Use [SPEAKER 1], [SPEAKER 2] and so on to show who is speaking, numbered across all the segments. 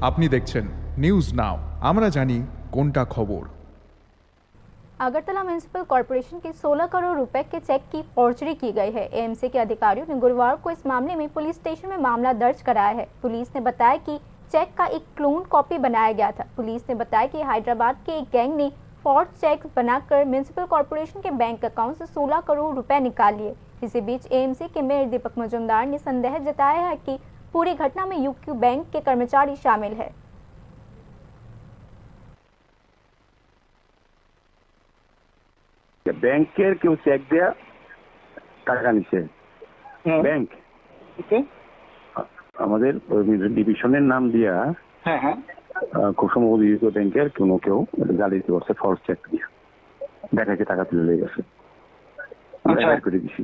[SPEAKER 1] আপনি দেখছেন news now, আমরা জানি কোনটা খবর।
[SPEAKER 2] अगरतला म्युनिसिपल कॉरपोरेशन के 16 करोड़ रुपए के चेक की फॉर्जरी की गई है। एएमसी के अधिकारियों ने गुरुवार को इस मामले में पुलिस स्टेशन में मामला दर्ज कराया है। पुलिस ने बताया कि चेक का एक क्लोन कॉपी बनाया गया था। पुलिस ने बताया कि हैदराबाद के एक गैंग ने फॉर्ज चेक बनाकर म्युनिसिपल कॉरपोरेशन के बैंक अकाउंट से 16 करोड़ रुपए निकाल लिए। इसी बीच एएमसी के मेयर दीपक मजुमदार ने संदेह जताया है कि पूरी घटना में यूको बैंक के कर्मचारी शामिल है।
[SPEAKER 3] ব্যাংকের কেউ চেক দেয়া টাকা নিছে ব্যাংক আমাদের ডিভিশনের নাম দিয়া খুব সম্ভবত ইউকো ব্যাংকের কেউ জালিয়াতি করছে ফলস চেক দিয়া দেখাচ্ছে টাকা তুলে লেগে গেছে করে দিছি।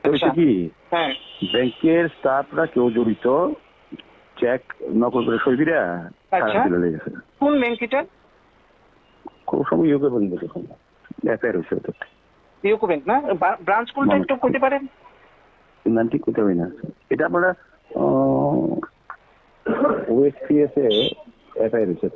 [SPEAKER 3] তো এটা কি ব্যাংকের স্টাফরা কেউ জড়িত চেক নকল করে সই করে টাকা তুলে লেগে গেছে।
[SPEAKER 4] কোন ব্যাংক এটা?
[SPEAKER 3] খুব সময় ইউকো ব্যাংক দেখুন এফআইআর হয়েছে ওটা
[SPEAKER 4] ইউকো ব্যাংক না? ব্রাঞ্চ কোনটা একটু করতে পারেন?
[SPEAKER 3] নাম ঠিক করতে হবে না, এটা আপনারা ওএসপিএস এ এফআইআর হয়েছে।